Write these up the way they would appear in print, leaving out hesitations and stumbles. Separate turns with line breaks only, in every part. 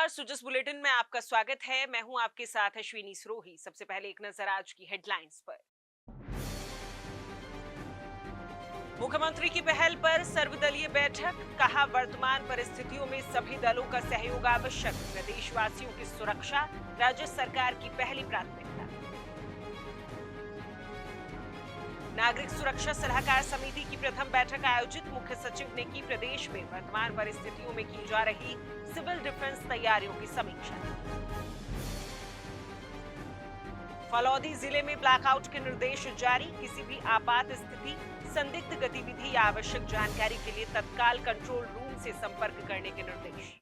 नमस्कार, सुजस बुलेटिन में आपका स्वागत है। मैं हूं आपके साथ अश्विनी सरोही। सबसे पहले एक नजर आज की हेडलाइंस पर। मुख्यमंत्री की पहल पर सर्वदलीय बैठक, कहा वर्तमान परिस्थितियों में सभी दलों का सहयोग आवश्यक। प्रदेशवासियों की सुरक्षा राज्य सरकार की पहली प्राथमिकता। नागरिक सुरक्षा सलाहकार समिति की प्रथम बैठक आयोजित, मुख्य सचिव ने की प्रदेश में वर्तमान परिस्थितियों में की जा रही सिविल डिफेंस तैयारियों की समीक्षा। फलौदी जिले में ब्लैकआउट के निर्देश जारी, किसी भी आपात स्थिति, संदिग्ध गतिविधि या आवश्यक जानकारी के लिए तत्काल कंट्रोल रूम से संपर्क करने के निर्देश।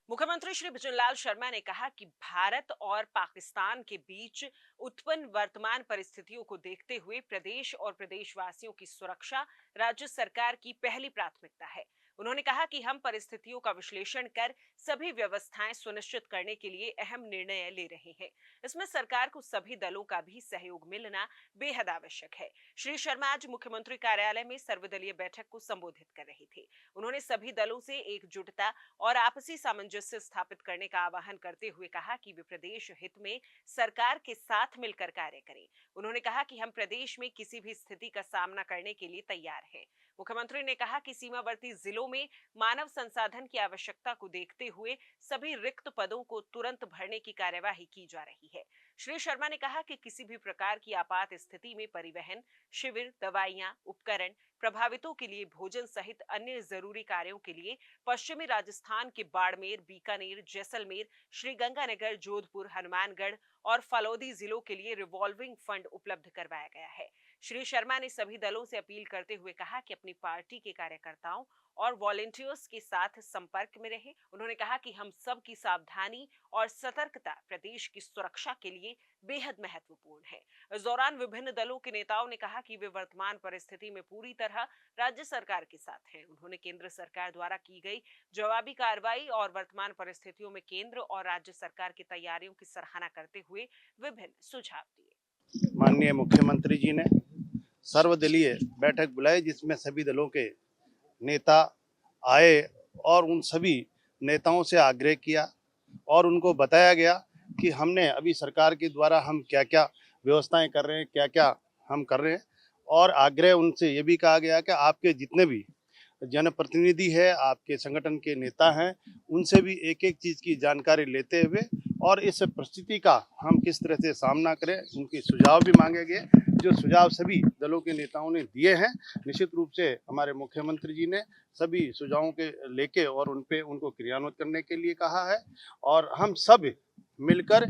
मुख्यमंत्री श्री भजनलाल शर्मा ने कहा कि भारत और पाकिस्तान के बीच उत्पन्न वर्तमान परिस्थितियों को देखते हुए प्रदेश और प्रदेशवासियों की सुरक्षा राज्य सरकार की पहली प्राथमिकता है। उन्होंने कहा कि हम परिस्थितियों का विश्लेषण कर सभी व्यवस्थाएं सुनिश्चित करने के लिए अहम निर्णय ले रहे हैं। इसमें सरकार को सभी दलों का भी सहयोग मिलना बेहद आवश्यक है। श्री शर्मा आज मुख्यमंत्री कार्यालय में सर्वदलीय बैठक को संबोधित कर रहे थे। उन्होंने सभी दलों से एकजुटता और आपसी सामंजस्य स्थापित करने का आह्वान करते हुए कहा कि वे प्रदेश हित में सरकार के साथ मिलकर कार्य करें। उन्होंने कहा कि हम प्रदेश में किसी भी स्थिति का सामना करने के लिए तैयार हैं। मुख्यमंत्री ने कहा कि सीमावर्ती जिलों में मानव संसाधन की आवश्यकता को देखते हुए सभी रिक्त पदों को तुरंत भरने की कार्यवाही की जा रही है। श्री शर्मा ने कहा कि किसी भी प्रकार की आपात स्थिति में परिवहन, शिविर, दवाइयां, उपकरण, प्रभावितों के लिए भोजन सहित अन्य जरूरी कार्यों के लिए पश्चिमी राजस्थान के बाड़मेर, बीकानेर, जैसलमेर, श्रीगंगानगर, जोधपुर, हनुमानगढ़ और फलौदी जिलों के लिए रिवॉल्विंग फंड उपलब्ध करवाया गया है। श्री शर्मा ने सभी दलों से अपील करते हुए कहा कि अपनी पार्टी के कार्यकर्ताओं और वॉलंटियर्स के साथ संपर्क में रहे। उन्होंने कहा कि हम सब की सावधानी और सतर्कता प्रदेश की सुरक्षा के लिए बेहद महत्वपूर्ण है। इस दौरान विभिन्न दलों के नेताओं ने कहा कि वे वर्तमान परिस्थिति में पूरी तरह राज्य सरकार के साथ हैं। उन्होंने केंद्र सरकार द्वारा की गई जवाबी कार्रवाई और वर्तमान परिस्थितियों में केंद्र और राज्य सरकार की तैयारियों की सराहना करते हुए विभिन्न सुझाव दिए।
माननीय मुख्यमंत्री जी ने सर्वदलीय बैठक बुलाई, जिसमें सभी दलों के नेता आए और उन सभी नेताओं से आग्रह किया और उनको बताया गया कि हमने अभी सरकार के द्वारा हम क्या क्या व्यवस्थाएं कर रहे हैं, क्या क्या हम कर रहे हैं। और आग्रह उनसे ये भी कहा गया कि आपके जितने भी जनप्रतिनिधि है, आपके संगठन के नेता हैं, उनसे भी एक एक चीज़ की जानकारी लेते हुए और इस परिस्थिति का हम किस तरह से सामना करें, उनके सुझाव भी मांगे गए, जो सुझाव सभी दलों के नेताओं ने दिए हैं। निश्चित रूप से हमारे मुख्यमंत्री जी ने सभी सुझावों के लेके और उनको क्रियान्वित करने के लिए कहा है और हम सब मिलकर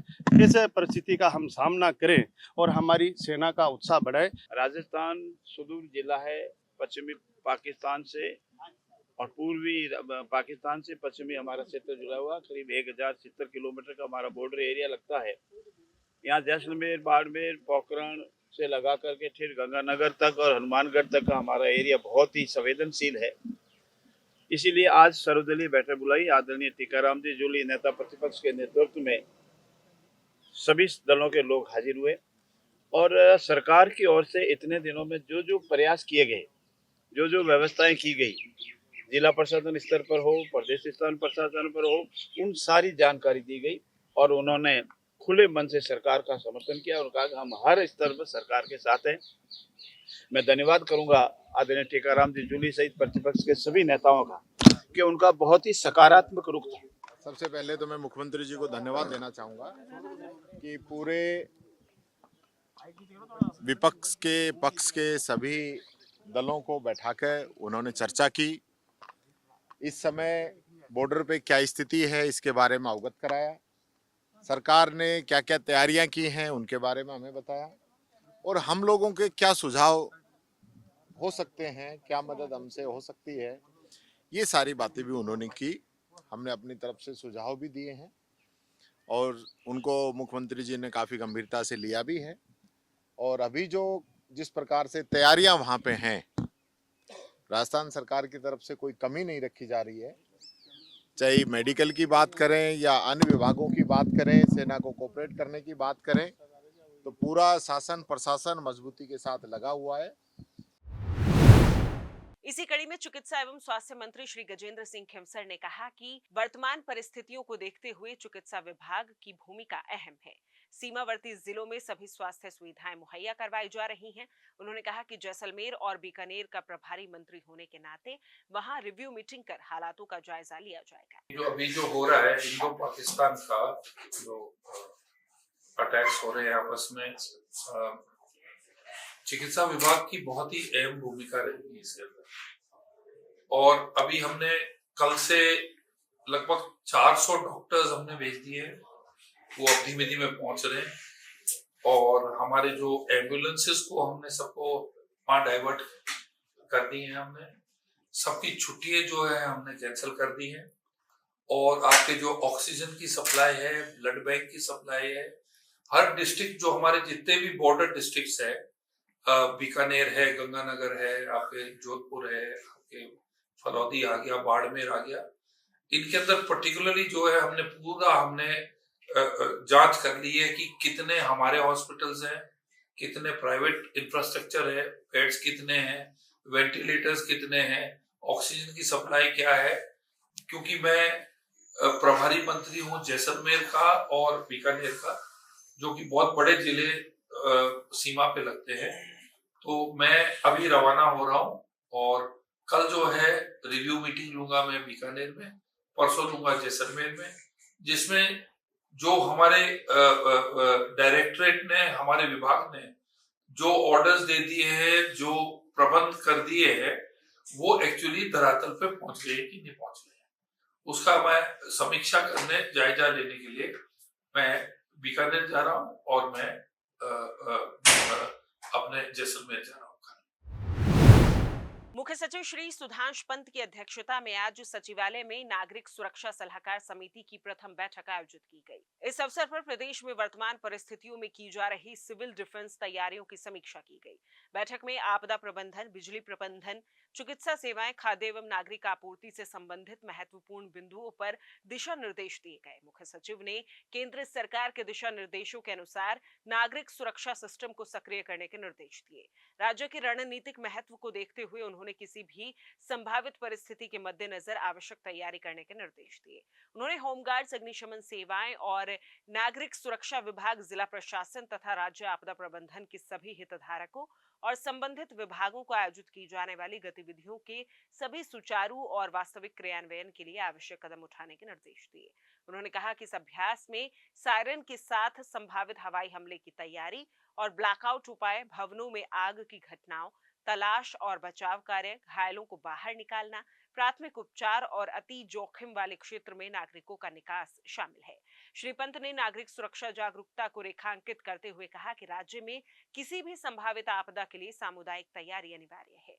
इस परिस्थिति का हम सामना करें और हमारी सेना का उत्साह बढ़ाए।
राजस्थान सुदूर जिला है, पश्चिमी पाकिस्तान से और पूर्वी पाकिस्तान से पश्चिमी हमारा क्षेत्र जुड़ा हुआ करीब 1070 किलोमीटर का हमारा बॉर्डर एरिया लगता है। यहाँ जैसलमेर, बाड़मेर, पोखरण से लगा करके फिर गंगानगर तक और हनुमानगढ़ तक का हमारा एरिया बहुत ही संवेदनशील है। इसीलिए आज सर्वदलीय बैठक बुलाई। आदरणीय टीकाराम जी जूली नेता प्रतिपक्ष के नेतृत्व में सभी दलों के लोग हाजिर हुए और सरकार की ओर से इतने दिनों में जो जो प्रयास किए गए, जो जो व्यवस्थाएं की गई, जिला प्रशासन स्तर पर हो, प्रदेश स्तर प्रशासन पर हो, उन सारी जानकारी दी गई और उन्होंने खुले मन से सरकार का समर्थन किया और कहा कि हम हर स्तर पर सरकार के साथ हैं। मैं धन्यवाद करूंगा आदरणीय टीकाराम जी जूली सहित प्रतिपक्ष के सभी नेताओं का कि उनका बहुत ही सकारात्मक रुख था।
सबसे पहले तो मैं मुख्यमंत्री जी को धन्यवाद देना चाहूँगा कि पूरे विपक्ष के पक्ष के सभी दलों को बैठाकर उन्होंने चर्चा की। इस समय बॉर्डर पे क्या स्थिति है इसके बारे में अवगत कराया। सरकार ने क्या क्या तैयारियां की हैं उनके बारे में हमें बताया और हम लोगों के क्या सुझाव हो सकते हैं, क्या मदद हमसे हो सकती है, ये सारी बातें भी उन्होंने की। हमने अपनी तरफ से सुझाव भी दिए हैं और उनको मुख्यमंत्री जी ने काफ़ी गंभीरता से लिया भी है। और अभी जो जिस प्रकार से तैयारियां वहाँ पे हैं, राजस्थान सरकार की तरफ से कोई कमी नहीं रखी जा रही है। चाहे मेडिकल की बात करें या अन्य विभागों की बात करें, सेना को कोऑपरेट करने की बात करें, तो पूरा शासन प्रशासन मजबूती के साथ लगा हुआ है।
इसी कड़ी में चिकित्सा एवं स्वास्थ्य मंत्री श्री गजेंद्र सिंह खिमसर ने कहा कि वर्तमान परिस्थितियों को देखते हुए चिकित्सा विभाग की भूमिका अहम है। सीमावर्ती जिलों में सभी स्वास्थ्य सुविधाएं मुहैया करवाई जा रही हैं। उन्होंने कहा कि जैसलमेर और बीकानेर का प्रभारी मंत्री होने के नाते वहां रिव्यू मीटिंग कर हालातों का जायजा लिया जाएगा।
जो अभी जो हो रहा है इंडो पाकिस्तान का जो अटैक्स हो रहे हैं आपस में, चिकित्सा विभाग की बहुत ही अहम भूमिका रहेगी इसके अंदर। और अभी हमने कल से लगभग 400 डॉक्टर्स हमने भेज दिए हैं, वो अब धीमे धीमे पहुंच रहे हैं। और हमारे जो एम्बुलेंसेस को हमने सबको वहां डाइवर्ट कर दी है, हमने सबकी छुट्टियां जो है हमने कैंसिल कर दी हैं। और आपके जो ऑक्सीजन की सप्लाई है, ब्लड बैंक की सप्लाई है, हर डिस्ट्रिक्ट जो हमारे जितने भी बॉर्डर डिस्ट्रिक्ट्स है, बीकानेर है, गंगानगर है, आपके जोधपुर है, आपके फलौदी आ गया, बाड़मेर आ गया, इनके अंदर पर्टिकुलरली जो है हमने जांच कर ली है कि कितने हमारे हॉस्पिटल्स हैं, कितने प्राइवेट इंफ्रास्ट्रक्चर है, बेड्स कितने हैं, वेंटिलेटर्स कितने हैं, ऑक्सीजन की सप्लाई क्या है। क्योंकि मैं प्रभारी मंत्री हूँ जैसलमेर का और बीकानेर का, जो कि बहुत बड़े जिले सीमा पे लगते हैं, तो मैं अभी रवाना हो रहा हूँ और कल जो है रिव्यू मीटिंग लूंगा मैं बीकानेर में, परसों लूंगा जैसलमेर में, जिसमें जो हमारे डायरेक्टरेट ने, हमारे विभाग ने जो ऑर्डर्स दे दिए हैं, जो प्रबंध कर दिए हैं, वो एक्चुअली धरातल पे पहुंच गए कि नहीं पहुंच गए, उसका मैं समीक्षा करने, जायजा लेने के लिए मैं बीकानेर जा रहा हूँ और मैं अपने जैसलमेर जा रहा हूँ।
मुख्य सचिव श्री सुधांश पंत की अध्यक्षता में आज सचिवालय में नागरिक सुरक्षा सलाहकार समिति की प्रथम बैठक आयोजित की गई। इस अवसर पर प्रदेश में वर्तमान परिस्थितियों में की जा रही सिविल डिफेंस तैयारियों की समीक्षा की गई। बैठक में आपदा प्रबंधन, बिजली प्रबंधन, चिकित्सा सेवाएं, खाद्य एवं नागरिक आपूर्ति से संबंधित महत्वपूर्ण बिंदुओं पर दिशा निर्देश दिए गए। मुख्य सचिव ने केंद्र सरकार के दिशा निर्देशों के अनुसार नागरिक सुरक्षा सिस्टम को सक्रिय करने के निर्देश दिए। राज्य के रणनीतिक महत्व को देखते हुए उन्होंने किसी भी संभावित परिस्थिति के मद्देनजर आवश्यक तैयारी करने के निर्देश दिए। उन्होंने होमगार्ड्स, अग्निशमन सेवाएं और नागरिक सुरक्षा विभाग, जिला प्रशासन तथा राज्य आपदा प्रबंधन के सभी हितधारकों और संबंधित विभागों को आयोजित की जाने वाली गतिविधियों के सभी सुचारू और वास्तविक क्रियान्वयन के लिए आवश्यक कदम उठाने के निर्देश दिए। उन्होंने कहा कि इस अभ्यास में सायरन के साथ संभावित हवाई हमले की तैयारी और ब्लैकआउट उपाय, भवनों में आग की घटनाओं, तलाश और बचाव कार्य, घायलों को बाहर निकालना, प्राथमिक उपचार और अति जोखिम वाले क्षेत्र में नागरिकों का निकास शामिल है। श्री पंत ने नागरिक सुरक्षा जागरूकता को रेखांकित करते हुए कहा कि राज्य में किसी भी संभावित आपदा के लिए सामुदायिक तैयारी अनिवार्य है।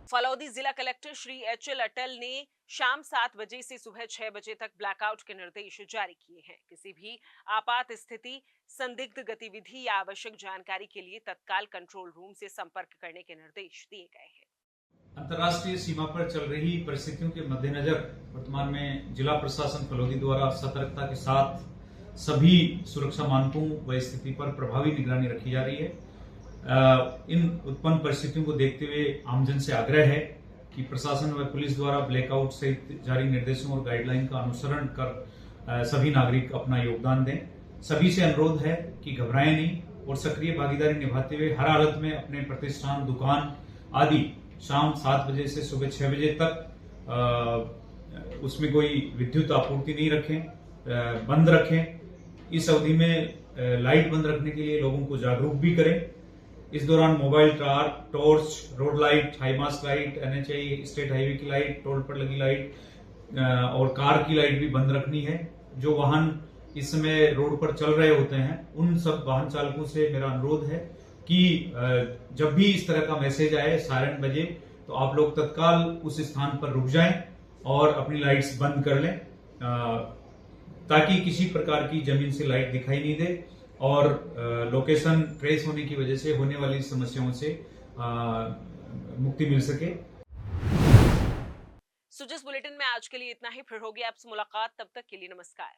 फलौदी जिला कलेक्टर श्री एच.एल. अटल ने शाम 7 बजे से सुबह 6 बजे तक ब्लैकआउट के निर्देश जारी किए हैं। किसी भी आपात स्थिति, संदिग्ध गतिविधि या आवश्यक जानकारी के लिए तत्काल कंट्रोल रूम से संपर्क करने के निर्देश दिए गए हैं।
अंतर्राष्ट्रीय सीमा पर चल रही परिस्थितियों के मद्देनजर वर्तमान में जिला प्रशासन फलौदी द्वारा सतर्कता के साथ सभी सुरक्षा मानकों व स्थिति पर प्रभावी निगरानी रखी जा रही है। इन उत्पन्न परिस्थितियों को देखते हुए आमजन से आग्रह है कि प्रशासन व पुलिस द्वारा ब्लैकआउट सहित जारी निर्देशों और गाइडलाइन का अनुसरण कर सभी नागरिक अपना योगदान दें। सभी से अनुरोध है कि घबराएं नहीं और सक्रिय भागीदारी निभाते हुए हर हालत में अपने प्रतिष्ठान, दुकान आदि शाम 7 बजे से सुबह 6 बजे तक उसमें कोई विद्युत आपूर्ति नहीं रखें, बंद रखें। इस अवधि में लाइट बंद रखने के लिए लोगों को जागरूक भी करें। इस दौरान mobile torch, road light, high mast light, NHI state highway की लाइट, टोल पर लगी लाइट और कार की लाइट भी बंद रखनी है। जो वाहन इस समय रोड पर चल रहे होते हैं उन सब वाहन चालकों से मेरा अनुरोध है कि जब भी इस तरह का मैसेज आए, सायरन बजे, तो आप लोग तत्काल उस स्थान पर रुक जाएं और अपनी लाइट्स बंद कर लें ताकि किसी प्रकार की जमीन से लाइट दिखाई नहीं दे और लोकेशन ट्रेस होने की वजह से होने वाली समस्याओं से मुक्ति मिल सके।
सुजस बुलेटिन में आज के लिए इतना ही। फिर होगी आपसे मुलाकात, तब तक के लिए नमस्कार।